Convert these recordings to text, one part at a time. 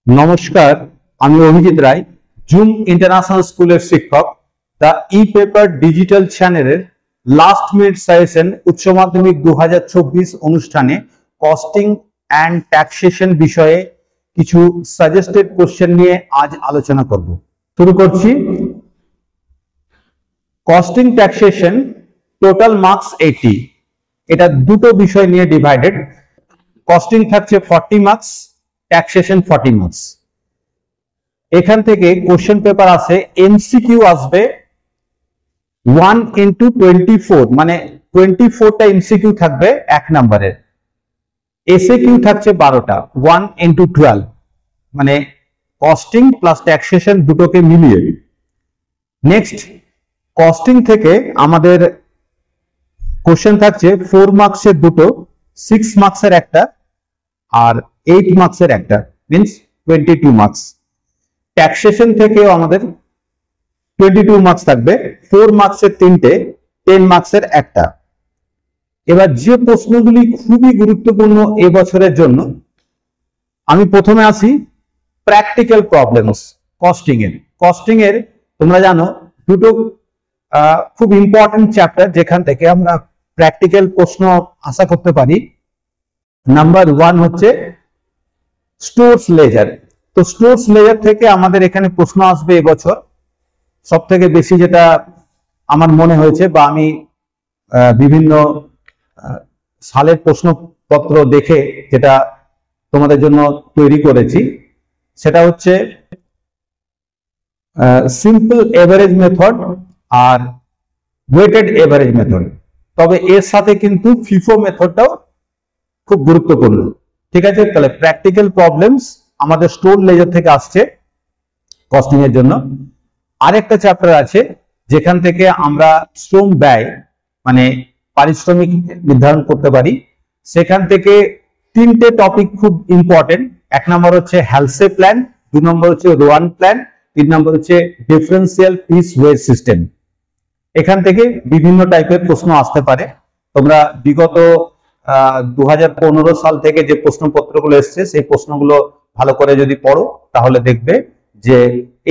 নমস্কার, আমি অভিজিৎ রায়, zoom international স্কুলের শিক্ষক। দ্য ই পেপার ডিজিটাল চ্যানেলের লাস্ট মিনিট সাজেশন উচ্চ মাধ্যমিক 2024 অনুষ্ঠানে কস্টিং অ্যান্ড ট্যাক্সেশন বিষয়ে কিছু সাজেস্টেড কোশ্চেন নিয়ে আজ আলোচনা করব। শুরু করছি। Costing taxation total marks 80। এটা দুটো বিষয় নিয়ে ডিভাইডেড। কস্টিং থাকছে 40 মার্কস, ট্যাক্সেশন 40 মার্কস। এখান থেকে কোশ্চেন পেপার আছে, এমসিকিউ আসবে 1 into 24, মানে 24টা এমসিকিউ থাকবে 1 নম্বরের। এসএ কিউ থাকছে 12টা, 1 into 12, মানে কস্টিং প্লাস ট্যাক্সেশন দুটোকে মিলিয়ে। নেক্সট, কস্টিং থেকে আমাদের কোশ্চেন থাকছে 4 মার্কসের দুটো, 6 মার্কসের একটা আর 8 মার্কসের একটা, মিন্স 22 মার্কস। ট্যাক্সেশন থেকেও আমাদের 22 মার্কস থাকবে, 4 মার্কসের তিনটে, 10 মার্কসের একটা। এবার যে প্রশ্নগুলি খুবই গুরুত্বপূর্ণ এবছরের জন্য, আমি প্রথমে আসি প্র্যাকটিক্যাল প্রবলেমস কস্টিং এর তোমরা জানো দুটো খুব ইম্পর্টেন্ট চ্যাপ্টার যেখান থেকে আমরা প্র্যাকটিক্যাল প্রশ্ন আশা করতে পারি। নাম্বার 1 হচ্ছে স্টোরস লেজার। তো স্টোরস লেজার থেকে আমাদের এখানে প্রশ্ন আসবে এবছর। সব থেকে বেশি যেটা আমার মনে হয়েছে বা আমি বিভিন্ন সালের প্রশ্নপত্র দেখে যেটা তোমাদের জন্য তৈরি করেছি, সেটা হচ্ছে সিম্পল এভারেজ মেথড আর ওয়েটেড এভারেজ মেথড। তবে এর সাথে কিন্তু ফিফো মেথডটাও খুব গুরুত্বপূর্ণ। ঠিক আছে, তাহলে প্র্যাকটিক্যাল প্রবলেমস আমাদের স্টোর লেজার থেকে আসছে কস্টিং এর জন্য। আরেকটা চ্যাপ্টার আছে যেখান থেকে আমরা শ্রম ব্যয় মানে পারিশ্রমিক নির্ধারণ করতে পারি। সেখান থেকে 3টে টপিক খুব ইম্পর্টেন্ট। 1 নম্বর হচ্ছে হ্যালসে প্ল্যান, 2 নম্বর হচ্ছে রোয়ান প্ল্যান, 3 নম্বর হচ্ছে ডিফারেন্সিয়াল পিস ওয়েজ সিস্টেম। এখান থেকে বিভিন্ন টাইপের প্রশ্ন আসতে পারে। তোমরা বিগত 2015 সাল থেকে যে প্রশ্নপত্রগুলো এসছে সেই প্রশ্নগুলো ভালো করে যদি পড়ো তাহলে দেখবে যে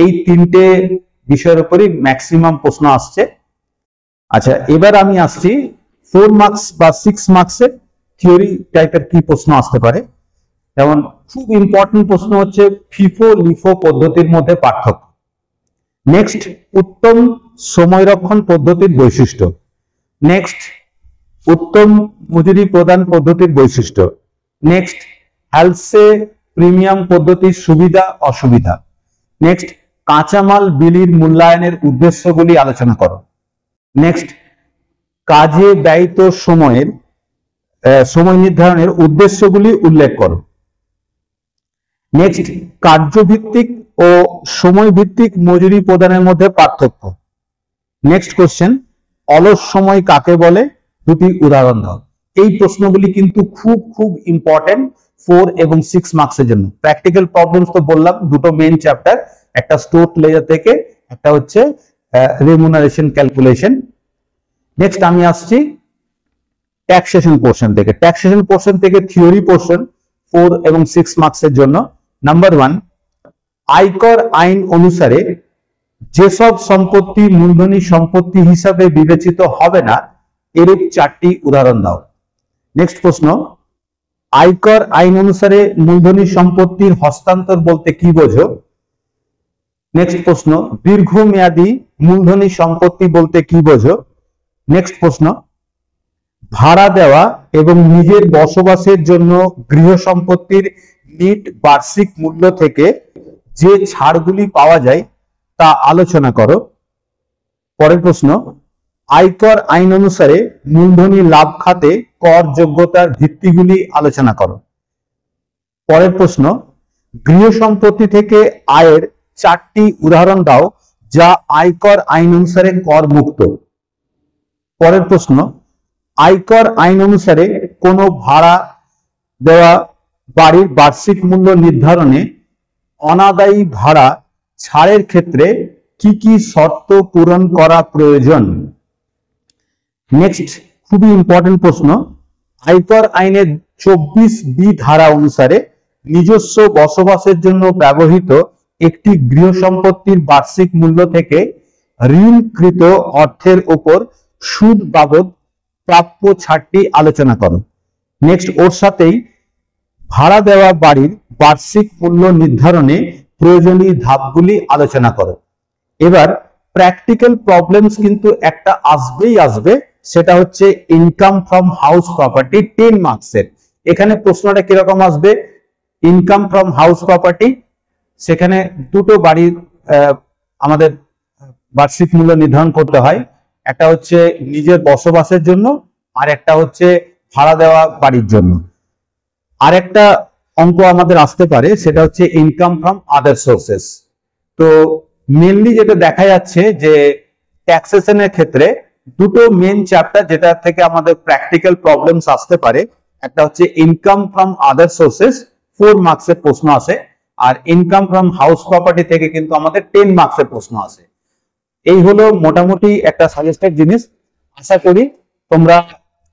এই 3টে বিষয়ের উপরই ম্যাক্সিমাম প্রশ্ন আসছে। আচ্ছা, এবার আমি আসছি 4 মার্কস বা 6 মার্কসের থিওরি টাইপের কি প্রশ্ন আসতে পারে। যেমন খুব ইম্পর্টেন্ট প্রশ্ন হচ্ছে ফিফো লিফো পদ্ধতির মধ্যে পার্থক্য। নেক্সট, উত্তম সময়রক্ষণ পদ্ধতির বৈশিষ্ট্য। নেক্সট, উত্তম মজুরি প্রদান পদ্ধতির বৈশিষ্ট্য। নেক্সট, হ্যালসে প্রিমিয়াম পদ্ধতির সুবিধা অসুবিধা। নেক্সট, কাঁচামাল বিলির মূল্যায়নের উদ্দেশ্যগুলি আলোচনা করো। নেক্সট, কাজে ব্যয়িত সময় নির্ধারণের উদ্দেশ্যগুলি উল্লেখ করো। নেক্সট, কার্যভিত্তিক ও সময় ভিত্তিক মজুরি প্রদানের মধ্যে পার্থক্য। নেক্সট কোশ্চেন, অলস সময় কাকে বলে, দুটি উদাহরণ দাও। এই প্রশ্নগুলি কিন্তু খুব খুব ইম্পর্টেন্ট 4 এবং 6 মার্কসের জন্য। প্র্যাকটিক্যাল প্রবলেমস তো বললাম, দুটো মেইন চ্যাপ্টার, একটা স্টোর লেজার থেকে, একটা হচ্ছে রেমুনারেশন ক্যালকুলেশন। নেক্সট আমি আসছি ট্যাক্সেশন পোর্শন থেকে। ট্যাক্সেশন পোর্শন থেকে থিওরি পোর্শন 4 এবং 6 মার্কসের জন্য। নাম্বার 1, আয়কর আইন অনুসারে যেসব সম্পত্তি মূলধনী সম্পত্তি হিসাবে বিবেচিত হবে না, এরূপ 4টি উদাহরণ দাও। নেক্সট প্রশ্ন, আয়কর আইন অনুসারে মূলধনী সম্পত্তির হস্তান্তর বলতে কি বোঝো? নেক্সট প্রশ্ন, দীর্ঘমেয়াদী মূলধনী সম্পত্তি বলতে কি বোঝো? নেক্সট প্রশ্ন, ভাড়া দেওয়া এবং নিজের বসবাসের জন্য গৃহ সম্পত্তির নিট বার্ষিক মূল্য থেকে যে ছাড়গুলি পাওয়া যায় তা আলোচনা করো। পরের প্রশ্ন, আয়কর আইন অনুসারে মূলধনী লাভ খাতে কর যোগ্যতার ভিত্তিগুলি আলোচনা করো। পরের প্রশ্ন, গৃহ সম্পত্তি থেকে আয়ের 4টি উদাহরণ দাও যা আয়কর আইন অনুসারে কর মুক্ত। পরের প্রশ্ন, আয়কর আইন অনুসারে কোনো ভাড়া দেওয়া বাড়ির বার্ষিক মূল্য নির্ধারণে অনাদায়ী ভাড়া ছাড়ের ক্ষেত্রে কি কি শর্ত পূরণ করা প্রয়োজন? নেক্সট, খুবই ইম্পর্টেন্ট প্রশ্ন, আয়কর আইনের 24B ধারা অনুসারে নিজস্ব বসবাসের জন্য ব্যবহৃত একটি গৃহ সম্পত্তির বার্ষিক মূল্য থেকে ঋণকৃত অর্থের উপর সুদ বাবদ প্রাপ্য ছাড়টি আলোচনা করো। নেক্সট, ওর সাথেই ভাড়া দেওয়া বাড়ির বার্ষিক মূল্য নির্ধারণে প্রয়োজনীয় ধাপগুলি আলোচনা করো। এবার প্র্যাকটিক্যাল প্রবলেমস কিন্তু একটা আসবে, সেটা হচ্ছে ইনকাম ফ্রম হাউস প্রপার্টি 10 মার্কসের। এখানে প্রশ্নটা কিরকম আসবে? ইনকাম ফ্রম হাউস প্রপার্টি, সেখানে দুটো বাড়ির আমাদের বার্ষিক মূল্য নির্ধারণ করতে হয়। একটা হচ্ছে নিজের বসবাসের জন্য, আর একটা হচ্ছে ভাড়া দেওয়া বাড়ির জন্য। আর একটা অঙ্ক আমাদের আসতে পারে, সেটা হচ্ছে ইনকাম ফ্রম আদার সোর্সেস। তো মেনলি যেটা দেখা যাচ্ছে যে ট্যাক্সেশনের ক্ষেত্রে দুটো মেন চ্যাপ্টার যেটা থেকে আমাদের প্র্যাকটিক্যাল প্রবলেমস আসতে পারে, একটা হচ্ছে ইনকাম ফ্রম আদার সোর্সেস 4 মার্কসের প্রশ্ন আসে, আর ইনকাম ফ্রম হাউস প্রপার্টি থেকে কিন্তু আমাদের 10 মার্কসের প্রশ্ন আসে। এই হলো মোটামুটি একটা সাজেস্টেড জিনিস। আশা করি তোমরা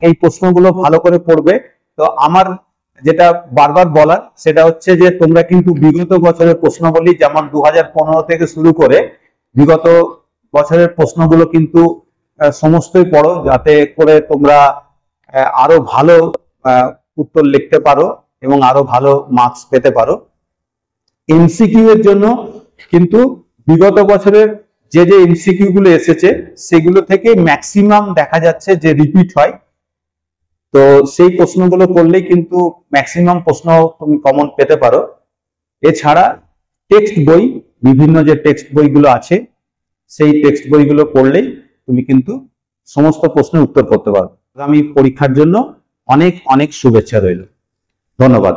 এই প্রশ্নগুলো ভালো করে পড়বে। তো আমার যেটা বারবার বলার, সেটা হচ্ছে যে তোমরা কিন্তু বিগত বছরের প্রশ্নগুলি, যেমন 2015 থেকে শুরু করে বিগত বছরের প্রশ্নগুলো কিন্তু সমস্তই পড়ো, যাতে করে তোমরা আরো ভালো উত্তর লিখতে পারো এবং আরো ভালো মার্কস পেতে পারো। এমসিকিউ এর জন্য কিন্তু বিগত বছরের যে এমসিকিউ গুলো এসেছে সেগুলো থেকে ম্যাক্সিমাম দেখা যাচ্ছে যে রিপিট হয়। তো সেই প্রশ্নগুলো করলেই কিন্তু ম্যাক্সিমাম প্রশ্ন তুমি কমন পেতে পারো। এছাড়া টেক্সট বই, বিভিন্ন যে টেক্সট বইগুলো আছে সেই টেক্সট বইগুলো পড়লেই তুমি কিন্তু সমস্ত প্রশ্নের উত্তর করতে পারো। আগামী পরীক্ষার জন্য অনেক অনেক শুভেচ্ছা রইল। ধন্যবাদ।